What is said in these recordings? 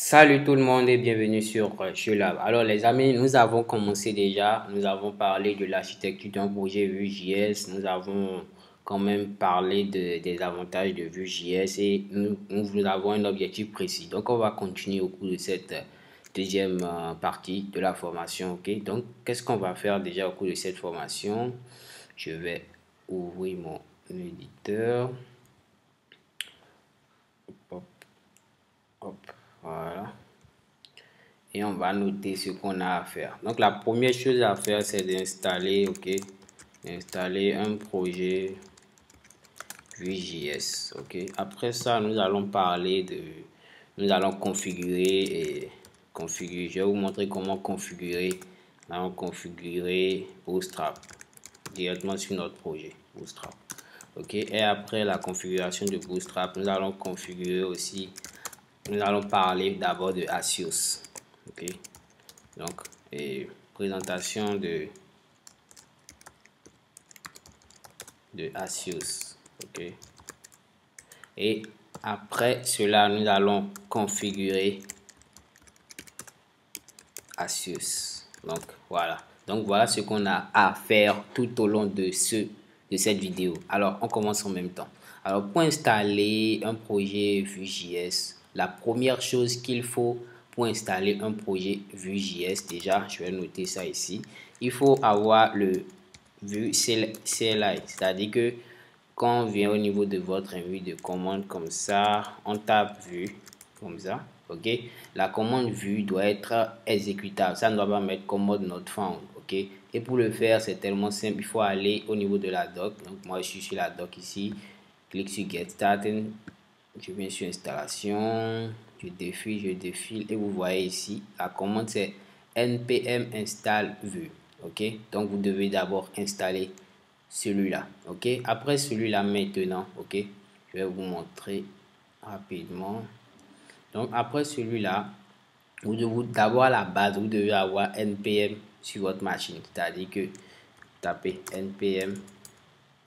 Salut tout le monde et bienvenue sur Lab. Alors les amis, nous avons commencé déjà, nous avons parlé de l'architecture d'un projet Vue.js, nous avons quand même parlé des avantages de Vue.js et nous avons un objectif précis. Donc on va continuer au cours de cette deuxième partie de la formation. Ok, donc qu'est-ce qu'on va faire déjà au cours de cette formation? Je vais ouvrir mon éditeur. Hop, hop, voilà. Et on va noter ce qu'on a à faire. Donc la première chose à faire, c'est d'installer, ok, d'installer un projet Vue.js, ok. Après ça, nous allons parler de, nous allons configurer et configurer. Je vais vous montrer comment configurer. Nous allons configurer Bootstrap directement sur notre projet Bootstrap, ok. Et après la configuration de Bootstrap, nous allons configurer aussi. Nous allons parler d'abord de Axios, ok. Donc, présentation de Axios, ok. Et après cela, nous allons configurer Axios. Donc, voilà. Donc, voilà ce qu'on a à faire tout au long de cette vidéo. Alors, on commence en même temps. Alors, pour installer un projet Vue.js, la première chose qu'il faut pour installer un projet Vue.js, déjà, je vais noter ça ici. Il faut avoir le Vue CLI, c'est-à-dire que quand on vient au niveau de votre invite de commande comme ça, on tape Vue comme ça, ok. La commande Vue doit être exécutable, ça ne doit pas mettre commode not found, ok. Et pour le faire, c'est tellement simple, il faut aller au niveau de la doc. Donc moi je suis sur la doc ici, clique sur Get Started, je viens sur installation, je défile et vous voyez ici la commande c'est npm install Vue, ok. Donc vous devez d'abord installer celui-là, ok. Après celui-là maintenant, ok, je vais vous montrer rapidement. Donc après celui-là, vous devez d'abord à la base, vous devez avoir npm sur votre machine, c'est-à-dire que tapez npm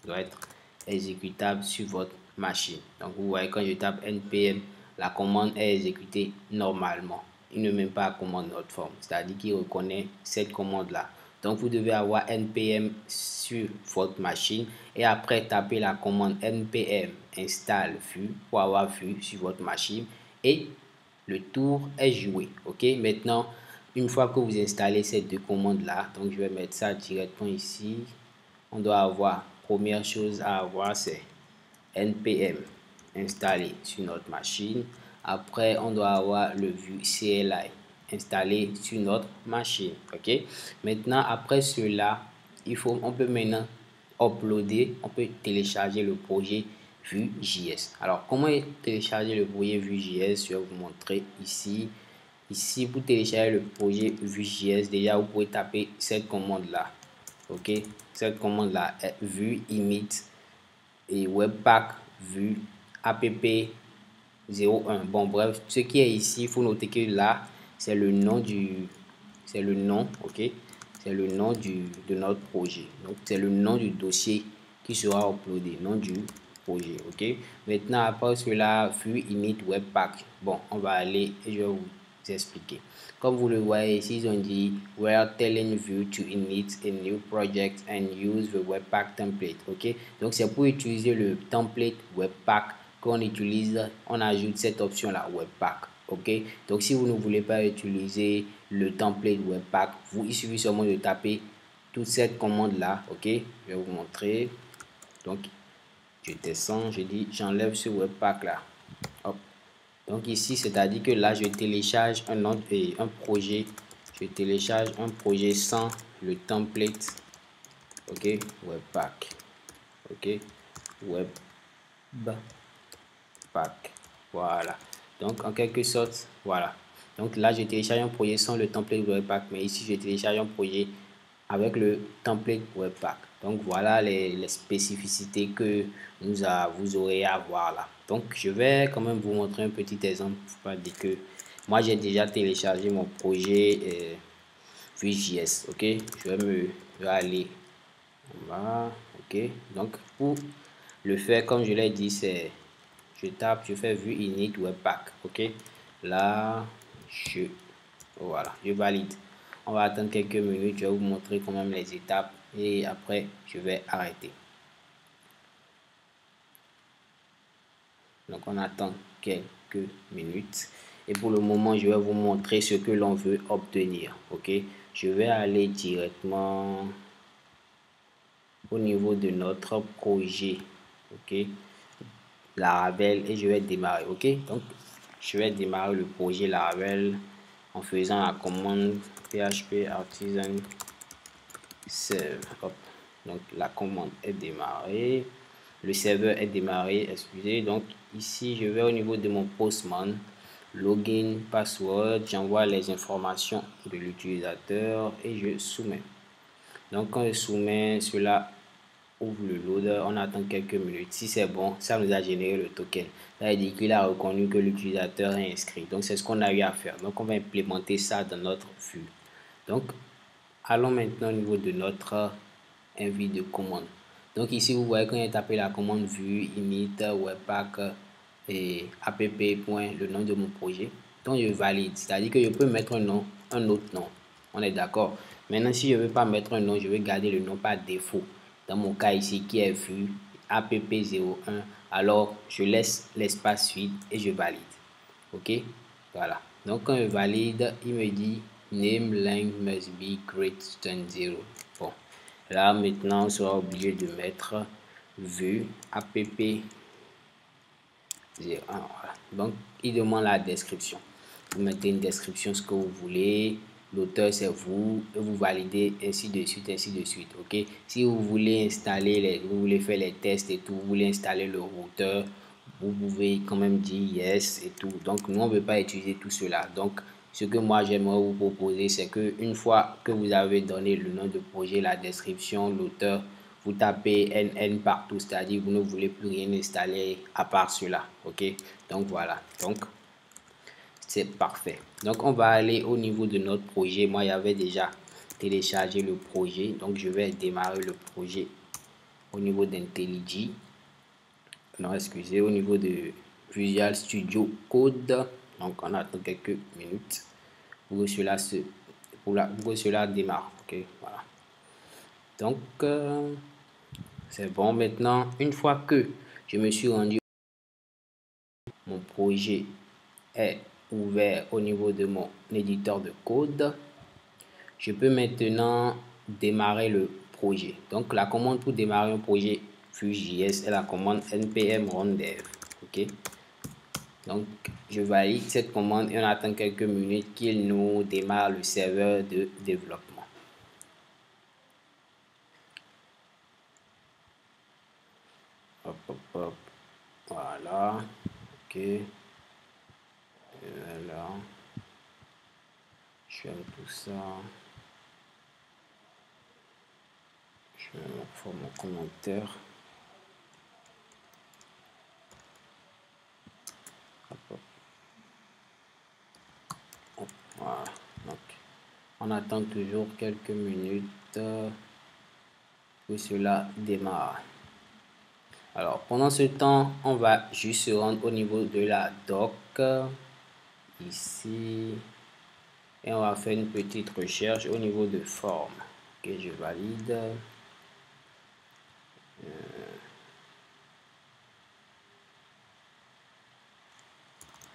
doit être exécutable sur votre machine. Donc vous voyez quand je tape npm, la commande est exécutée normalement. Il ne met pas la commande not found, c'est-à-dire qu'il reconnaît cette commande là. Donc vous devez avoir npm sur votre machine et après taper la commande npm install Vue pour avoir Vue sur votre machine et le tour est joué. Ok, maintenant une fois que vous installez ces deux commandes là, donc je vais mettre ça directement ici. On doit avoir, première chose à avoir, c'est npm installé sur notre machine. Après on doit avoir le Vue CLI installé sur notre machine, ok. Maintenant après cela, on peut maintenant uploader, on peut télécharger le projet Vue.js. Alors comment télécharger le projet Vue.js? Je vais vous montrer ici. Ici pour télécharger le projet Vue.js, déjà vous pouvez taper cette commande là, ok. Cette commande là est Vue init et webpack Vue app 01. Bon bref, ce qui est ici, il faut noter que là c'est le nom ok, c'est le nom de notre projet. Donc c'est le nom du dossier qui sera uploadé, nom du projet, ok. Maintenant après cela, Vue init webpack. Bon, on va aller et je vais vous expliquer. Comme vous le voyez ici, ils ont dit we are telling Vue to init a new project and use the webpack template, ok. Donc c'est pour utiliser le template webpack qu'on utilise, on ajoute cette option là webpack, ok. Donc si vous ne voulez pas utiliser le template webpack, il suffit seulement de taper toute cette commande là, ok. Je vais vous montrer. Donc je descends, je dis j'enlève ce webpack là, hop. Donc ici c'est à dire que là je télécharge un projet, je télécharge un projet sans le template, ok, webpack, ok, webpack, voilà. Donc en quelque sorte, voilà. Donc là je télécharge un projet sans le template webpack, mais ici je télécharge un projet avec le template webpack. Donc voilà les spécificités que vous aurez à voir là. Donc je vais quand même vous montrer un petit exemple pour pas dire que moi j'ai déjà téléchargé mon projet Vue.js, ok. Je vais aller là, ok. Donc pour le faire comme je l'ai dit, c'est je fais Vue init webpack, ok. Là Voilà, je valide. On va attendre quelques minutes, je vais vous montrer quand même les étapes et après je vais arrêter. Donc on attend quelques minutes et pour le moment je vais vous montrer ce que l'on veut obtenir. Ok, je vais aller directement au niveau de notre projet. Ok, Laravel et je vais démarrer. Ok, donc je vais démarrer le projet Laravel en faisant la commande php artisan save. Hop. Donc la commande est démarrée, le serveur est démarré, excusez. Donc ici je vais au niveau de mon postman, login, password, j'envoie les informations de l'utilisateur et je soumets. Donc quand je soumets, cela ouvre le loader, on attend quelques minutes. Si c'est bon, ça nous a généré le token. Ça veut dire qu'il a reconnu que l'utilisateur est inscrit. Donc c'est ce qu'on a eu à faire. Donc on va implémenter ça dans notre flux. Donc allons maintenant au niveau de notre envie de commande. Donc ici vous voyez quand j'ai tapé la commande vue init webpack et app le nom de mon projet. Donc je valide, c'est-à-dire que je peux mettre un nom, un autre nom. On est d'accord. Maintenant si je ne veux pas mettre un nom, je vais garder le nom par défaut. Dans mon cas ici qui est vue app01, alors je laisse l'espace vide et je valide. Ok, voilà. Donc quand je valide, il me dit name length must be greater than 0. Bon, là maintenant on sera obligé de mettre vue app01. Voilà. Donc il demande la description. Vous mettez une description, ce que vous voulez. L'auteur c'est vous et vous validez ainsi de suite, ainsi de suite. Ok, si vous voulez installer vous voulez faire les tests et tout, vous voulez installer le routeur, vous pouvez quand même dire yes et tout. Donc nous on ne veut pas utiliser tout cela. Donc ce que moi j'aimerais vous proposer, c'est que une fois que vous avez donné le nom de projet, la description, l'auteur, vous tapez NN partout, c'est-à-dire vous ne voulez plus rien installer à part cela. Ok, donc voilà. Donc c'est parfait. Donc on va aller au niveau de notre projet. Moi j'avais déjà téléchargé le projet, donc je vais démarrer le projet au niveau d'IntelliJ. Non, excusez, au niveau de Visual Studio Code. Donc on attend quelques minutes pour que cela démarre. Ok, voilà. Donc c'est bon. Maintenant, une fois que je me suis rendu, mon projet est ouvert au niveau de mon éditeur de code. Je peux maintenant démarrer le projet. Donc la commande pour démarrer un projet Vue.js est la commande npm run dev. Ok. Donc je valide cette commande et on attend quelques minutes qu'il nous démarre le serveur de développement. Hop, hop, hop. Voilà. Ok. Et voilà. Je ferme tout ça. Je vais faire mon commentaire. Hop, hop. Hop, voilà. Donc, on attend toujours quelques minutes que cela démarre. Alors, pendant ce temps, on va juste se rendre au niveau de la doc. Ici. Et on va faire une petite recherche au niveau de forme. Ok, je valide.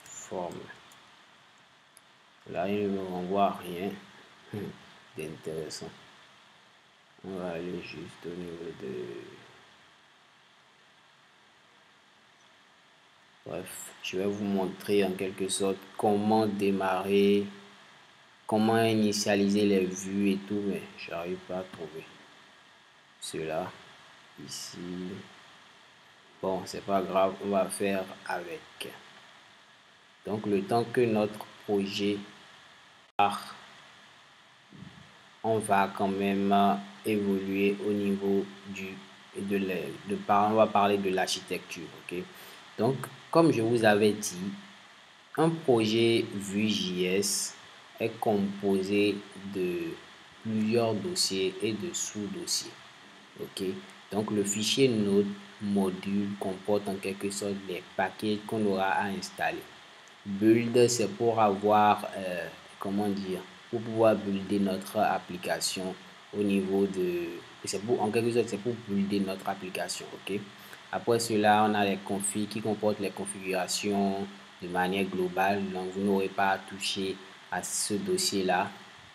Forme. Là, il ne me renvoie rien d'intéressant. On va aller juste au niveau de... Bref, je vais vous montrer en quelque sorte comment démarrer, comment initialiser les vues et tout, mais j'arrive pas à trouver cela ici. Bon, c'est pas grave, on va faire avec. Donc le temps que notre projet part, on va quand même évoluer au niveau on va parler de l'architecture. Ok, donc comme je vous avais dit, un projet Vue.js est composé de plusieurs dossiers et de sous-dossiers. Ok, donc le fichier node module comporte en quelque sorte les paquets qu'on aura à installer. Build, c'est pour avoir, comment dire, pour pouvoir builder notre application au niveau de, c'est pour, en quelque sorte, c'est pour builder notre application, ok. Après cela, on a les configs qui comportent les configurations de manière globale, donc vous n'aurez pas à toucher à ce dossier-là.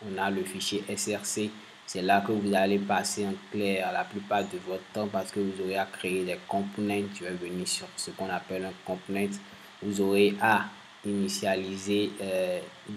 On a le fichier SRC, c'est là que vous allez passer en clair la plupart de votre temps parce que vous aurez à créer des components. Tu vas venir sur ce qu'on appelle un component. Vous aurez à initialiser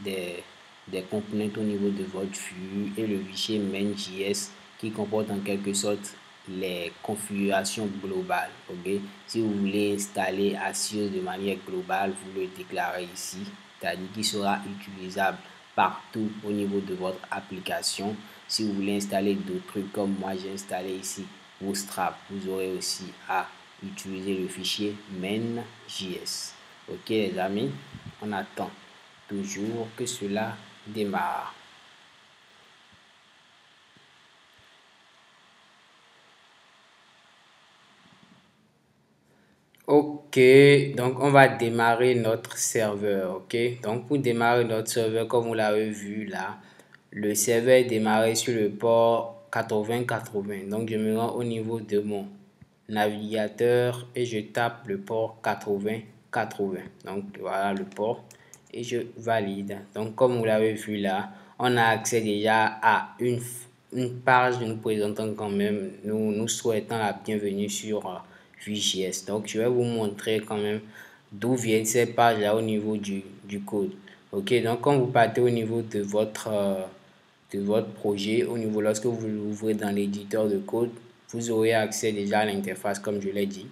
des components au niveau de votre flux et le fichier main.js qui comporte en quelque sorte les configurations globales. Ok, si vous voulez installer Axios de manière globale, vous le déclarez ici, c'est-à-dire qu'il sera utilisable partout au niveau de votre application. Si vous voulez installer d'autres trucs comme moi j'ai installé ici Bootstrap, vous aurez aussi à utiliser le fichier main.js. Ok les amis, on attend toujours que cela démarre. Ok, donc on va démarrer notre serveur, ok. Donc pour démarrer notre serveur, comme vous l'avez vu là, le serveur est démarré sur le port 8080. Donc je me rends au niveau de mon navigateur et je tape le port 8080. Donc voilà le port et je valide. Donc comme vous l'avez vu là, on a accès déjà à une page nous présentant quand même, nous souhaitons la bienvenue sur Vue.js. Donc je vais vous montrer quand même d'où viennent ces pages là au niveau du code. Ok, donc quand vous partez au niveau de votre projet, au niveau lorsque vous l'ouvrez dans l'éditeur de code, vous aurez accès déjà à l'interface comme je l'ai dit.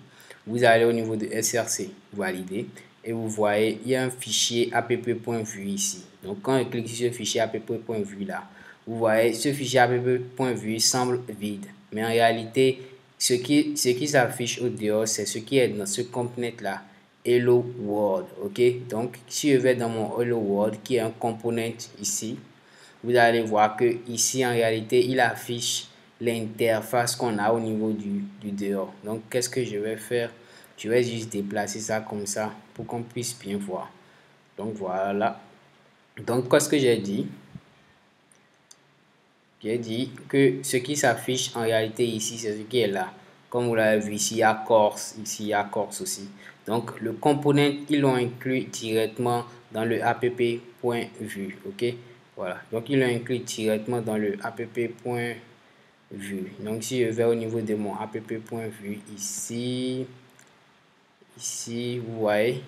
Vous allez au niveau de SRC, valider, et vous voyez, il y a un fichier app.vue ici. Donc quand je clique sur ce fichier app.vue là, vous voyez, ce fichier app.vue semble vide. Mais en réalité, ce qui s'affiche au dehors, c'est ce qui est dans ce component là, Hello World. Ok, donc si je vais dans mon Hello World, qui est un component ici, vous allez voir que ici en réalité il affiche l'interface qu'on a au niveau du dehors. Donc qu'est-ce que je vais faire? Je vais juste déplacer ça comme ça pour qu'on puisse bien voir. Donc voilà. Donc qu'est-ce que j'ai dit? J'ai dit que ce qui s'affiche en réalité ici, c'est ce qui est là. Comme vous l'avez vu, ici il y a Corse, ici il y a Corse aussi. Donc le component, ils l'ont inclus directement dans le app.vue. Ok, voilà. Donc ils l'ont inclus directement dans le app.vue. Donc si je vais au niveau de mon app.vue ici, vous voyez,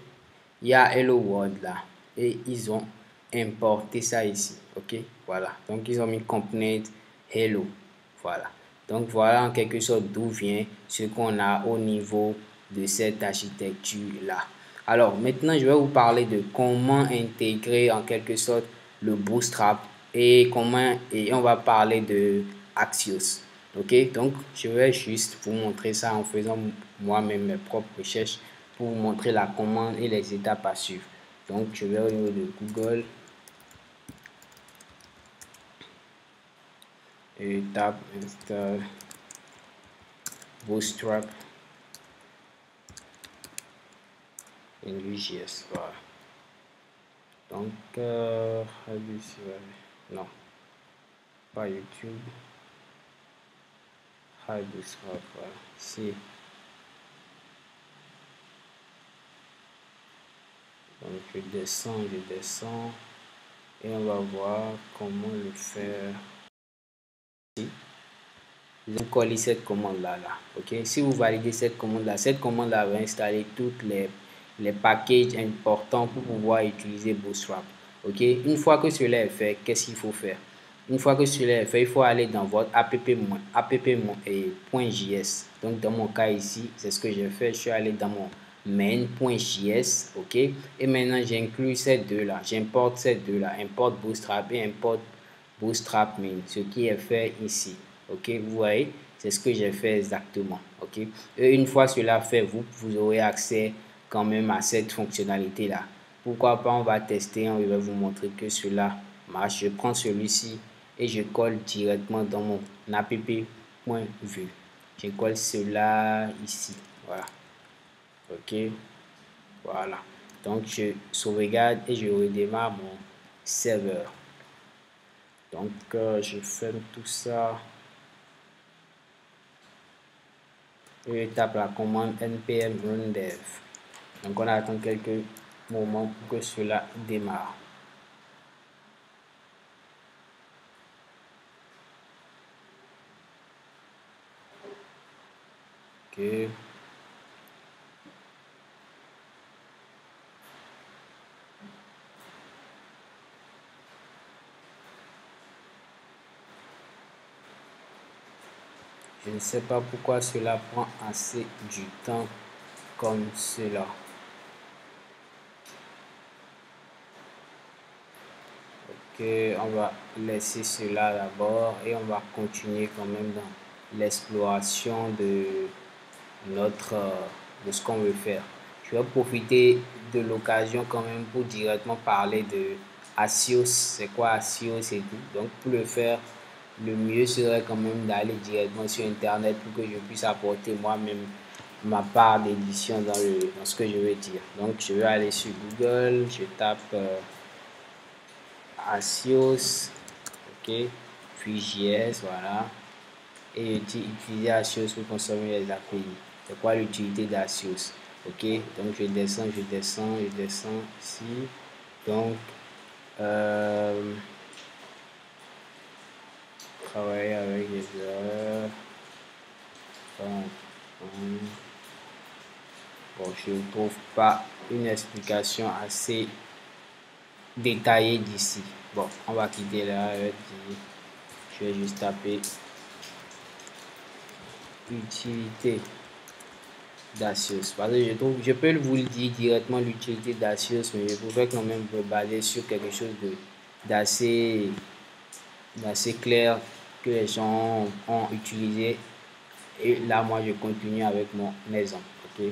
il y a Hello World là. Et ils ont importé ça ici. Ok, voilà. Donc ils ont mis component Hello. Voilà. Donc voilà en quelque sorte d'où vient ce qu'on a au niveau de cette architecture là. Alors maintenant je vais vous parler de comment intégrer en quelque sorte le Bootstrap et on va parler de Axios. Ok, donc je vais juste vous montrer ça en faisant moi-même mes propres recherches pour vous montrer la commande et les étapes à suivre. Donc je vais au niveau de Google et tape install Bootstrap in Vue.js. Voilà. Donc non, pas YouTube. Bootstrap. Voilà. Ici. Donc je descends et on va voir comment le faire. Vous collez cette commande là, ok. Si vous validez cette commande là va installer toutes les packages importants pour pouvoir utiliser Bootstrap, ok. Une fois que cela est fait, qu'est-ce qu'il faut faire? Une fois que cela est fait, il faut aller dans votre app.js. Donc dans mon cas ici, c'est ce que j'ai fait. Je suis allé dans mon main.js, ok. Et maintenant j'inclus ces deux là, j'importe ces deux là, import Bootstrap et import Bootstrap main, ce qui est fait ici. Ok, vous voyez, c'est ce que j'ai fait exactement. Ok, et une fois cela fait, vous aurez accès quand même à cette fonctionnalité là. Pourquoi pas, on va tester, on va vous montrer que cela marche. Je prends celui-ci et je colle directement dans mon app.vue. Je colle cela ici. Voilà. Ok, voilà. Donc, je sauvegarde et je redémarre mon serveur. Donc, je ferme tout ça. Et je tape la commande npm run dev. Donc, on attend quelques moments pour que cela démarre. Ok. Je ne sais pas pourquoi cela prend assez du temps comme cela. Ok, on va laisser cela d'abord et on va continuer quand même dans l'exploration de de ce qu'on veut faire. Je vais profiter de l'occasion quand même pour directement parler de Axios. C'est quoi Axios et tout. Donc pour le faire, le mieux serait quand même d'aller directement sur internet pour que je puisse apporter moi-même ma part d'édition dans ce que je vais dire. Donc je vais aller sur Google, je tape Axios, ok, puis JS, voilà, et utiliser Axios pour consommer les API. C'est quoi l'utilité d'Axios? Ok, donc je descends ici. Donc, travailler avec les erreurs. Bon, je ne trouve pas une explication assez détaillée d'ici. Bon, on va quitter là. Je vais juste taper utilité d'Axios. Parce que je peux vous le dire directement l'utilité d'Axios, mais je pouvais quand même me baser sur quelque chose d'assez clair que les gens ont utilisé. Et là, moi, je continue avec mon exemple. Ok,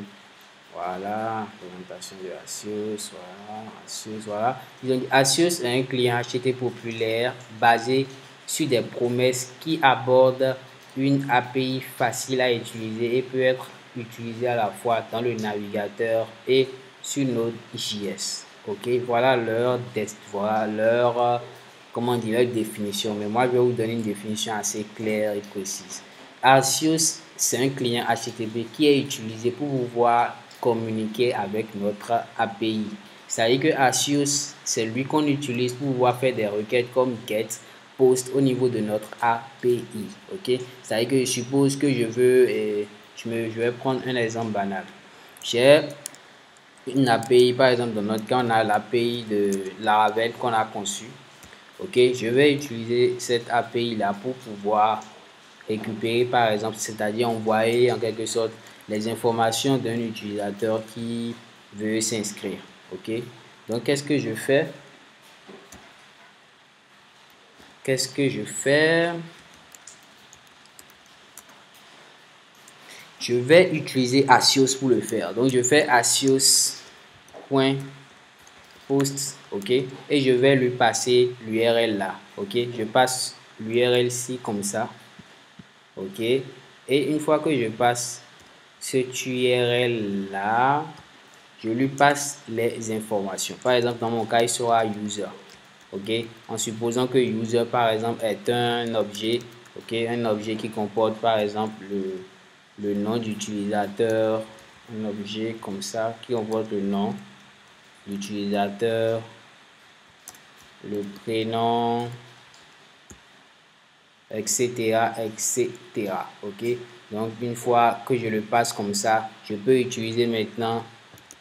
voilà, présentation de Axios. Voilà, Axios, voilà. Ils ont dit Axios est un client HTTP populaire basé sur des promesses qui abordent une API facile à utiliser et peut être utilisée à la fois dans le navigateur et sur Node.js. Ok, voilà leur comment dire, leur définition. Mais moi, je vais vous donner une définition assez claire et précise. Axios, c'est un client HTTP qui est utilisé pour pouvoir communiquer avec notre API. C'est-à-dire que Axios, c'est lui qu'on utilise pour pouvoir faire des requêtes comme GET, POST au niveau de notre API. Ok, c'est-à-dire que je suppose que je veux, je vais prendre un exemple banal. J'ai une API, par exemple, dans notre cas, on a l'API de Laravel qu'on a conçu. Ok, je vais utiliser cette API là pour pouvoir récupérer, par exemple, c'est-à-dire envoyer en quelque sorte les informations d'un utilisateur qui veut s'inscrire. Ok, donc qu'est-ce que je fais? Je vais utiliser Axios pour le faire. Donc je fais Axios.post, ok, et je vais lui passer l'URL là. Ok, je passe l'URL ici comme ça. Ok, et une fois que je passe cette URL là, je lui passe les informations. Par exemple, dans mon cas, il sera user. Ok, en supposant que user par exemple est un objet, ok, un objet qui comporte par exemple le nom d'utilisateur, un objet comme ça qui comporte le nom d'utilisateur, le prénom, etc., etc. Ok, donc une fois que je le passe comme ça, je peux utiliser maintenant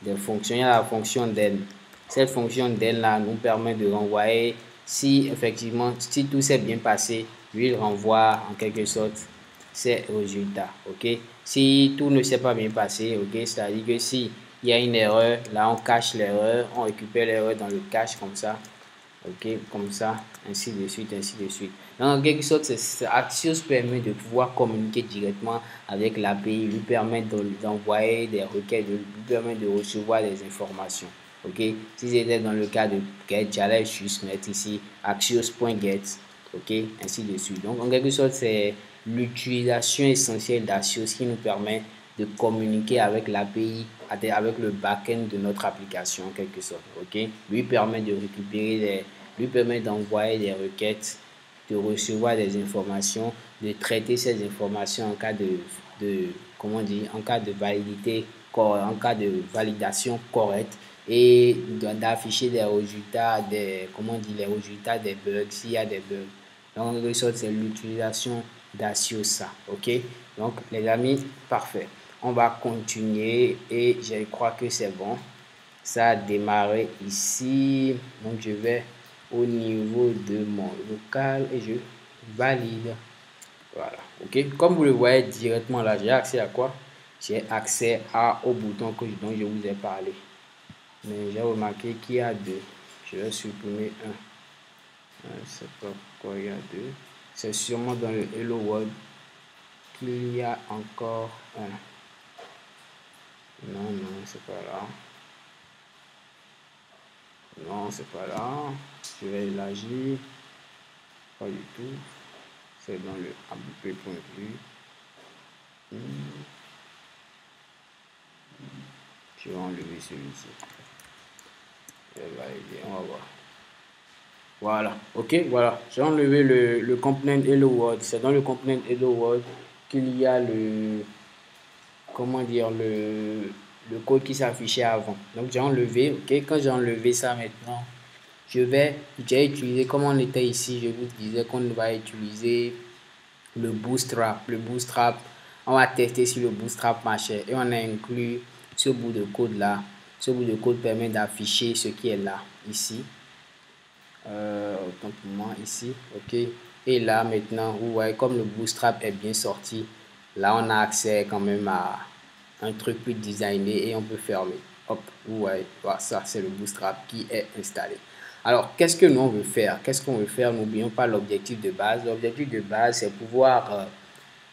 des fonctions. Il y a la fonction den. Cette fonction den là nous permet de renvoyer si effectivement, si tout s'est bien passé, lui il renvoie en quelque sorte ses résultats. Ok, si tout ne s'est pas bien passé, ok, c'est à dire que si il y a une erreur, là on cache l'erreur, on récupère l'erreur dans le cache comme ça. Ok, comme ça, ainsi de suite, ainsi de suite. Donc, en quelque sorte, Axios permet de pouvoir communiquer directement avec l'API, lui permet d'envoyer des requêtes, lui permet de recevoir des informations. Ok, si c'était dans le cas de get, j'allais juste mettre ici axios.get, ok, ainsi de suite. Donc, en quelque sorte, c'est l'utilisation essentielle d'Axios qui nous permet de communiquer avec l'API, avec le back-end de notre application en quelque sorte. Ok, lui permet de récupérer lui permet d'envoyer des requêtes, de recevoir des informations, de traiter ces informations en cas comment dire, en cas de validité, en cas de validation correcte, et d'afficher des résultats, comment dire, les résultats des bugs s'il y a des bugs. Donc en quelque sorte, c'est l'utilisation d'Asiosa. Ok, donc les amis, parfait. On va continuer et je crois que c'est bon. Ça a démarré ici. Donc je vais au niveau de mon local et je valide. Voilà. Ok. Comme vous le voyez directement là, j'ai accès à quoi? J'ai accès au bouton dont je vous ai parlé. Mais j'ai remarqué qu'il y a deux. Je vais supprimer un. Je ne sais pas pourquoi il y a deux. C'est sûrement dans le Hello World qu'il y a encore un. Non, non, c'est pas là. Non, c'est pas là. Je vais élargir. Pas du tout. C'est dans le app.vue. Je vais enlever celui-ci. Je vais valider. On va voir. Voilà. Ok, voilà. J'ai enlevé le component Hello World. C'est dans le component Hello World qu'il y a comment dire, le code qui s'affichait avant. Donc j'ai enlevé. Ok, quand j'ai enlevé ça maintenant, j'ai utilisé, comme on était ici, je vous disais qu'on va utiliser le Bootstrap. Le Bootstrap, on va tester si le Bootstrap marchait et on a inclus ce bout de code là. Ce bout de code permet d'afficher ce qui est là, ici. Autant pour moi, ici, ok. Et là, maintenant, vous voyez, comme le Bootstrap est bien sorti, là, on a accès quand même à un truc plus designé et on peut fermer. Hop, vous voyez, voilà, ça, c'est le Bootstrap qui est installé. Alors, qu'est-ce que nous, on veut faire? Qu'est-ce qu'on veut faire? N'oublions pas l'objectif de base. L'objectif de base, c'est pouvoir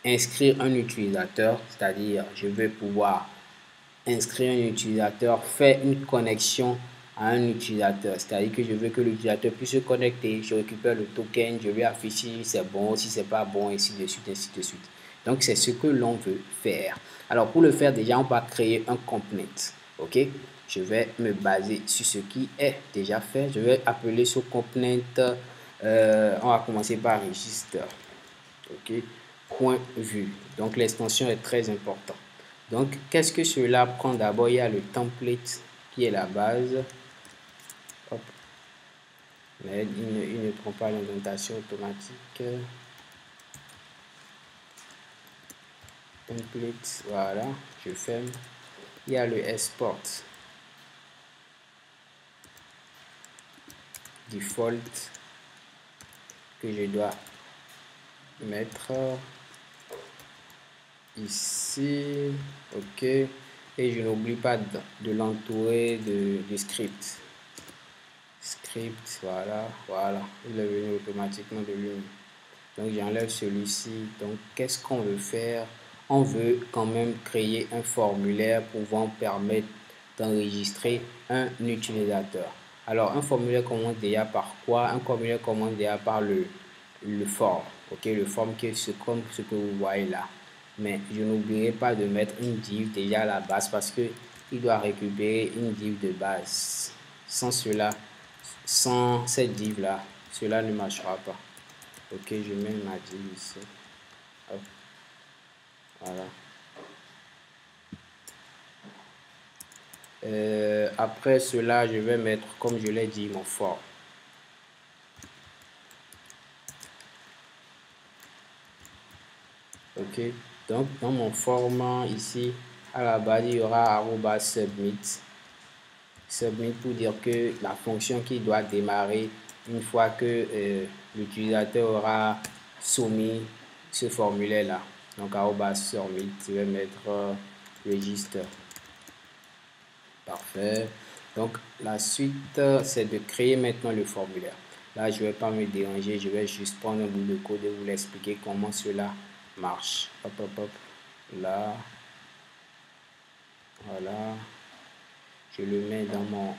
inscrire un utilisateur, c'est-à-dire, je vais pouvoir inscrire un utilisateur, faire une connexion à un utilisateur. C'est-à-dire que je veux que l'utilisateur puisse se connecter, je récupère le token, je vais afficher si c'est bon, si c'est pas bon, ainsi de suite, ainsi de suite. Donc, c'est ce que l'on veut faire. Alors, pour le faire, déjà, on va créer un component. OK? Je vais me baser sur ce qui est déjà fait. Je vais appeler ce component, on va commencer par register. OK? Point vue. Donc, l'extension est très importante. Donc, qu'est-ce que cela prend? D'abord, il y a le template qui est la base. Hop. Mais il ne prend pas l'indentation automatique. Template, voilà, je ferme. Il y a le export. Default que je dois mettre ici. OK. Et je n'oublie pas de l'entourer de script. Script, voilà, voilà. Il est venu automatiquement de lui. Donc j'enlève celui-ci. Donc qu'est-ce qu'on veut faire? On veut quand même créer un formulaire pouvant permettre d'enregistrer un utilisateur. Alors un formulaire commence déjà par quoi? Un formulaire commence déjà par le form. Ok, le form qui est comme ce que vous voyez là. Mais je n'oublierai pas de mettre une div déjà à la base parce que il doit récupérer une div de base. Sans cela, sans cette div là, cela ne marchera pas. Ok, je mets ma div ici. Hop. Voilà. Après cela, je vais mettre, comme je l'ai dit, mon form. Ok, donc dans mon format ici, à la base, il y aura @submit. Submit pour dire que la fonction qui doit démarrer une fois que l'utilisateur aura soumis ce formulaire là. Donc @submit, je vais mettre register. Parfait. Donc la suite, c'est de créer maintenant le formulaire. Là, je ne vais pas me déranger, je vais juste prendre un bout de code et vous l'expliquer comment cela marche. Hop, hop, hop. Là, voilà. Je le mets dans mon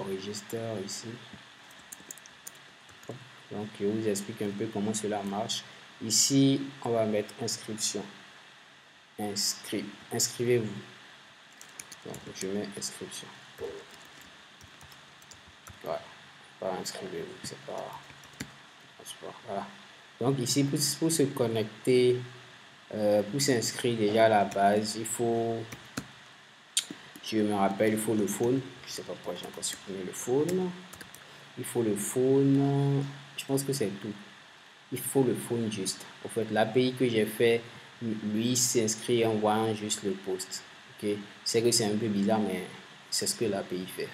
registre ici. Hop. Donc, je vous explique un peu comment cela marche. Ici, on va mettre inscription. inscrivez-vous. Donc je mets inscription. Voilà, pas inscrivez-vous, c'est pas. Voilà. Donc ici pour se connecter, pour s'inscrire déjà à la base, il faut, je me rappelle, il faut le phone. Je sais pas pourquoi j'ai encore supprimé le phone. Il faut le phone. Je pense que c'est tout. Il faut le phone juste. En fait, l'API que j'ai fait, lui s'inscrit en voyant juste le post. Ok, c'est que c'est un peu bizarre, mais c'est ce que l'API fait.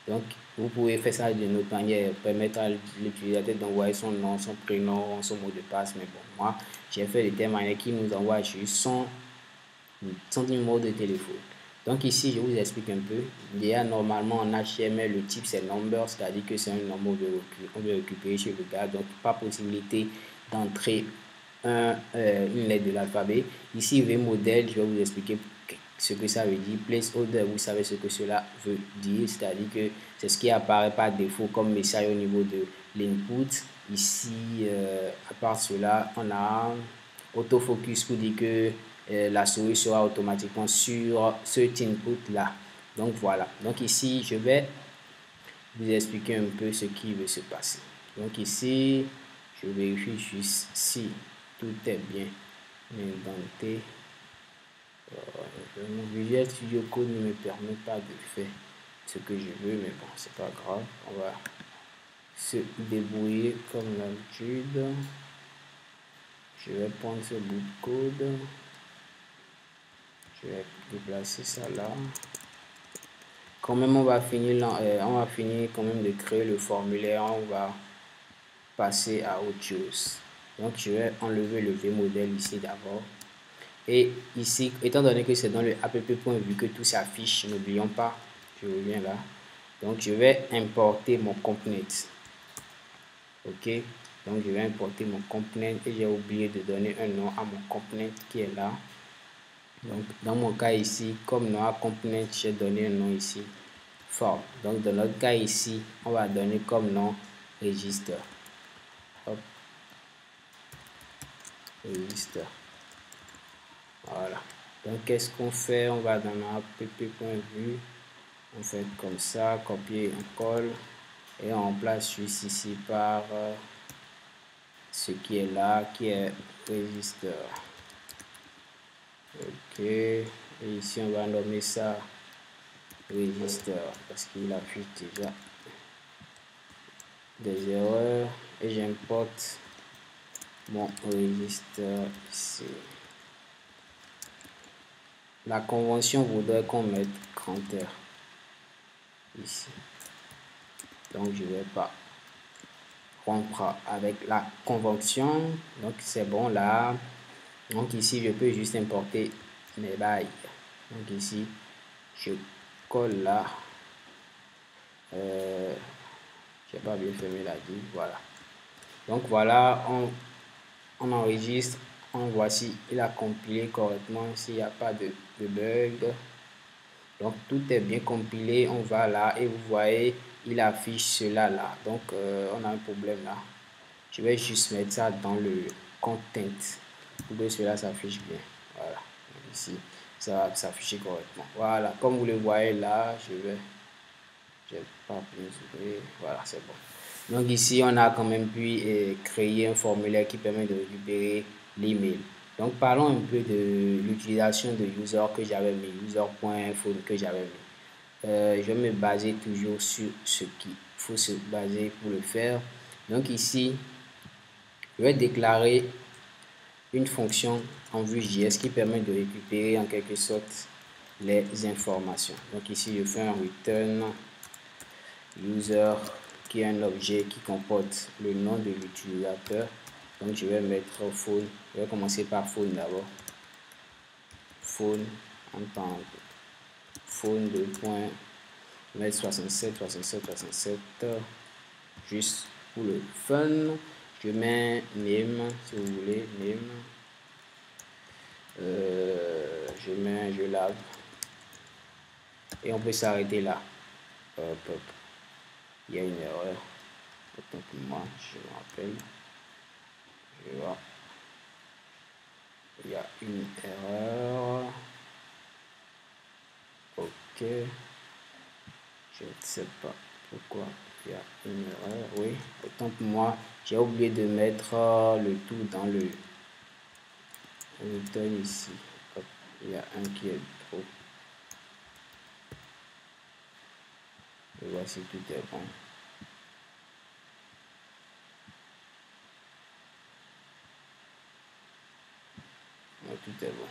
Donc, vous pouvez faire ça d'une autre manière, permettre à l'utilisateur d'envoyer son nom, son prénom, son mot de passe. Mais bon, moi, j'ai fait de telle manière qu'il nous envoie juste son numéro de téléphone. Donc ici, je vous explique un peu. Déjà, normalement, en HTML, le type, c'est number, c'est-à-dire que c'est un nombre qu'on veut récupérer chez le gars. Donc, pas possibilité d'entrer une lettre de l'alphabet. Ici, vmodel, je vais vous expliquer ce que ça veut dire. Placeholder, vous savez ce que cela veut dire, c'est-à-dire que c'est ce qui apparaît par défaut comme message au niveau de l'input. Ici, à part cela, on a autofocus pour dire que la souris sera automatiquement sur cet input là. Donc voilà. Donc ici, je vais vous expliquer un peu ce qui va se passer. Donc ici, je vérifie juste si tout est bien indenté. Mon Visual Studio Code ne me permet pas de faire ce que je veux, mais bon, c'est pas grave. On va se débrouiller comme d'habitude. Je vais prendre ce bout de code. Je vais déplacer ça là. Quand même, on va finir quand même de créer le formulaire. On va passer à autre chose. Donc, je vais enlever le vmodel ici d'abord. Et ici, étant donné que c'est dans le app.vue que tout s'affiche, n'oublions pas, je reviens là. Donc, je vais importer mon component. Ok, donc je vais importer mon component et j'ai oublié de donner un nom à mon component qui est là. Donc, dans mon cas ici, comme nom à component, j'ai donné un nom ici, form. Donc, dans notre cas ici, on va donner comme nom register. Hop, register. Voilà. Donc, qu'est-ce qu'on fait? On va dans app.vue. On fait comme ça, copier, on colle et on remplace juste ici par ce qui est là, qui est register. Ok, et ici on va nommer ça register parce qu'il affiche déjà des erreurs et j'importe mon register ici. La convention voudrait qu'on mette grand R ici, donc je vais pas rompre avec la convention, donc c'est bon là. Donc ici je peux juste importer mes bails. Donc ici je colle là. J'ai pas bien fermé la div, voilà. Donc voilà, on enregistre, on voit si il a compilé correctement, s'il n'y a pas de bug. Donc tout est bien compilé, on va là et vous voyez, il affiche cela là. Donc on a un problème là. Je vais juste mettre ça dans le content pour que cela s'affiche bien. Voilà, ici ça va s'afficher correctement. Voilà, comme vous le voyez là, j'ai pas pu ouvrir. Voilà, c'est bon. Donc ici, on a quand même pu créer un formulaire qui permet de récupérer l'email. Donc parlons un peu de l'utilisation de user que j'avais mis, user.phone que j'avais mis. Je vais me baser toujours sur ce qu'il faut se baser pour le faire. Donc ici, je vais déclarer une fonction en Vue.js qui permet de récupérer en quelque sorte les informations. Donc ici, je fais un return user qui est un objet qui comporte le nom de l'utilisateur. Donc je vais mettre phone, je vais commencer par phone d'abord. Phone en tant que phone de point, mettre 67 67 67 juste pour le fun. Je mets name si vous voulez, name. Je lave et on peut s'arrêter là. Hop, hop. Il y a une erreur. Autant pour moi, je me rappelle. Je vois. Il y a une erreur. Ok. Je ne sais pas pourquoi il y a une erreur. Oui, autant pour moi, j'ai oublié de mettre le tout dans le return ici. Hop, il y a un qui est trop. Et voici, tout est bon. Ouais, tout est bon.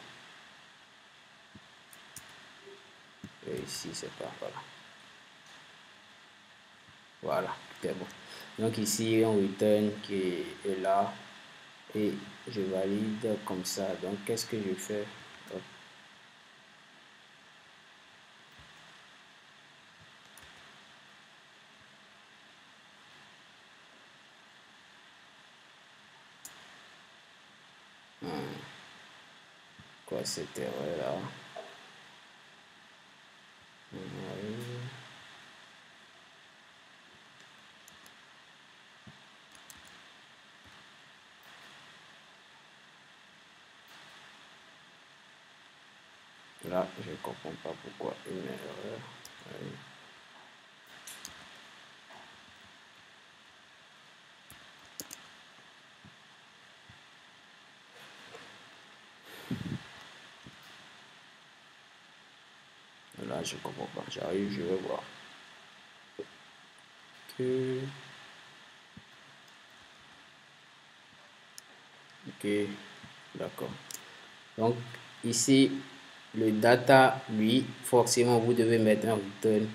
Et ici, c'est pas. Voilà. Voilà, tout est bon. Donc ici, on return qui est là. Et je valide comme ça. Donc, qu'est-ce que je fais? Hop. Quoi cette erreur là? Là, je ne comprends pas pourquoi une erreur. Oui. Là, je ne comprends pas. J'arrive, je vais voir. Ok, d'accord. Donc, ici, le data, lui, forcément, vous devez mettre un return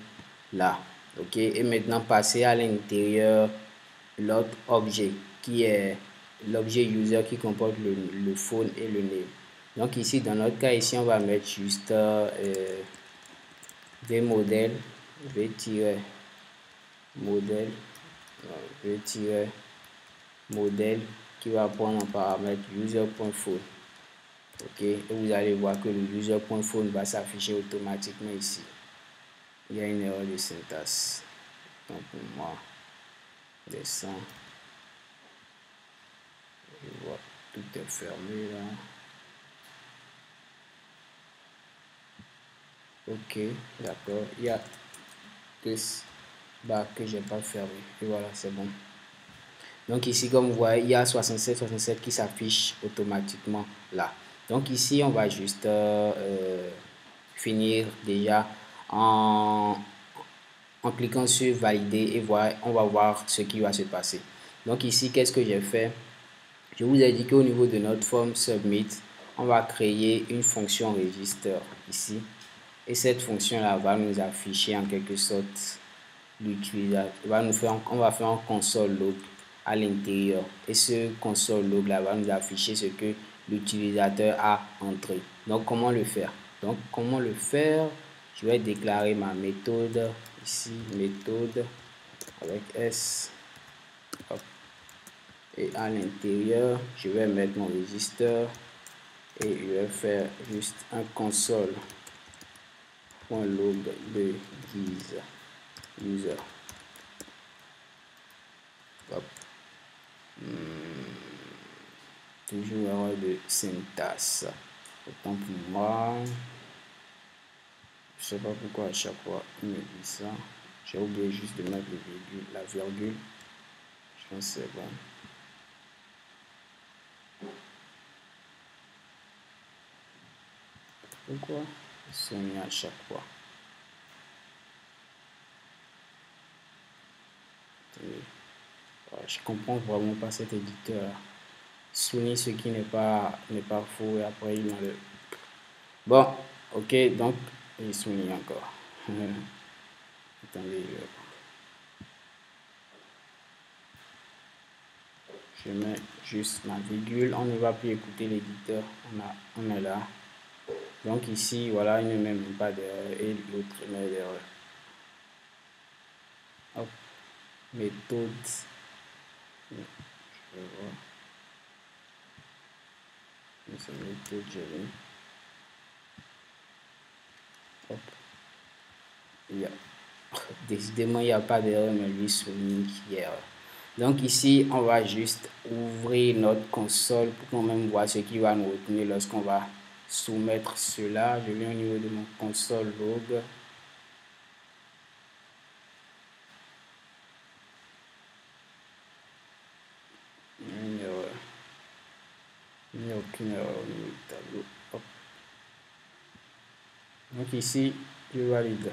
là. Ok, et maintenant, passer à l'intérieur l'autre objet qui est l'objet user qui comporte le phone et le name. Donc, ici, dans notre cas, ici, on va mettre juste des modèles, v-modèle, v-modèle qui va prendre en paramètre user.phone. Ok, et vous allez voir que le user.phone va s'afficher automatiquement ici. Il y a une erreur de syntaxe. Donc pour moi, descend. Je vois tout est fermé là. Ok, d'accord. Il y a this barre que j'ai pas fermé. Et voilà, c'est bon. Donc ici, comme vous voyez, il y a 67 qui s'affiche automatiquement là. Donc ici, on va juste finir déjà en, en cliquant sur valider et voir, on va voir ce qui va se passer. Donc ici, qu'est-ce que j'ai fait? Je vous ai dit qu'au niveau de notre forme submit, on va créer une fonction register ici. Et cette fonction-là va nous afficher en quelque sorte l'utilisateur. On va faire un console log à l'intérieur. Et ce console log là va nous afficher ce que l'utilisateur a entré. Donc, comment le faire? Donc, comment le faire? Je vais déclarer ma méthode ici, méthode avec S. Hop. Et à l'intérieur, je vais mettre mon register et je vais faire juste un console.log de guise user. Hop. Toujours erreur de syntaxe. Autant pour moi. Je sais pas pourquoi à chaque fois il me dit ça. J'ai oublié juste de mettre le virgule, la virgule. Je pense que c'est bon. Pourquoi ils sont mis à chaque fois? Je comprends vraiment pas cet éditeur. Souligne ce qui n'est pas faux et après il m'enlève. Bon, ok, donc il souligne encore. Attendez, je mets juste ma virgule. On ne va plus écouter l'éditeur. On est là. Donc ici, voilà, il ne met même pas d'erreur et l'autre met d'erreur. Hop, méthode. Je vais voir. C'est méthode, je vais. Hop. Il y a. Décidément, il n'y a pas d'erreur, mais lui souligne qu'il y a erreur. Donc ici, on va juste ouvrir notre console pour quand même voir ce qui va nous retenir lorsqu'on va soumettre cela. Je viens au niveau de mon console log. Il n'y a aucune erreur au niveau du tableau. Hop. Donc ici, je valide.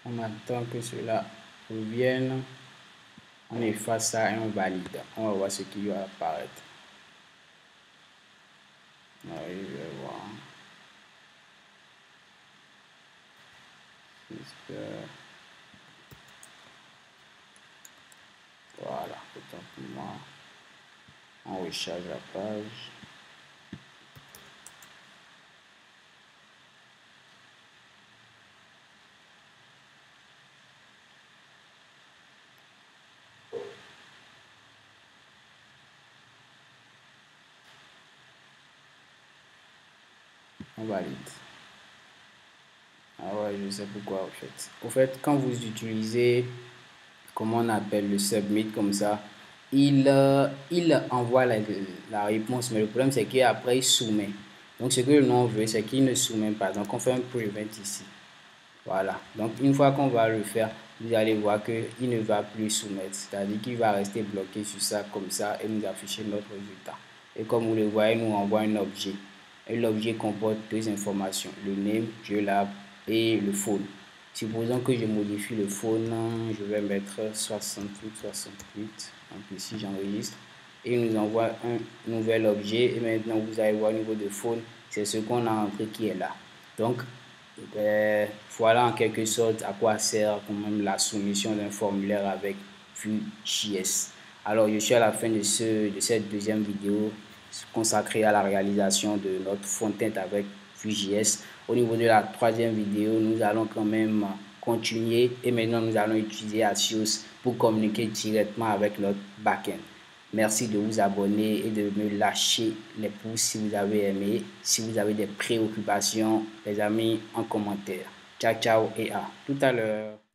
On attend que cela revienne. On efface ça et on valide. On va voir ce qui va apparaître. Oui, je vais voir. Voilà, autant pour moi. On recharge la page. On valide. Ah ouais, je sais pourquoi en fait. Au fait, quand vous utilisez, comment on appelle le submit comme ça, il envoie la réponse, mais le problème c'est qu'après il soumet. Donc ce que nous on veut, c'est qu'il ne soumet pas. Donc on fait un prevent ici. Voilà. Donc une fois qu'on va le faire, vous allez voir qu'il ne va plus soumettre. C'est-à-dire qu'il va rester bloqué sur ça comme ça et nous afficher notre résultat. Et comme vous le voyez, nous envoie un objet. Et l'objet comporte deux informations, le name, JLab et le phone. Supposons que je modifie le phone, je vais mettre 6868. Donc ici j'enregistre. Et il nous envoie un nouvel objet. Et maintenant vous allez voir au niveau de phone, c'est ce qu'on a entré qui est là. Donc voilà en quelque sorte à quoi sert quand même la soumission d'un formulaire avec Vue.js. Alors je suis à la fin de cette deuxième vidéo consacrée à la réalisation de notre front-end avec Vue.js. Au niveau de la troisième vidéo, nous allons quand même continuer et maintenant nous allons utiliser Axios pour communiquer directement avec notre backend. Merci de vous abonner et de me lâcher les pouces si vous avez aimé. Si vous avez des préoccupations, les amis, en commentaire. Ciao, ciao et à tout à l'heure.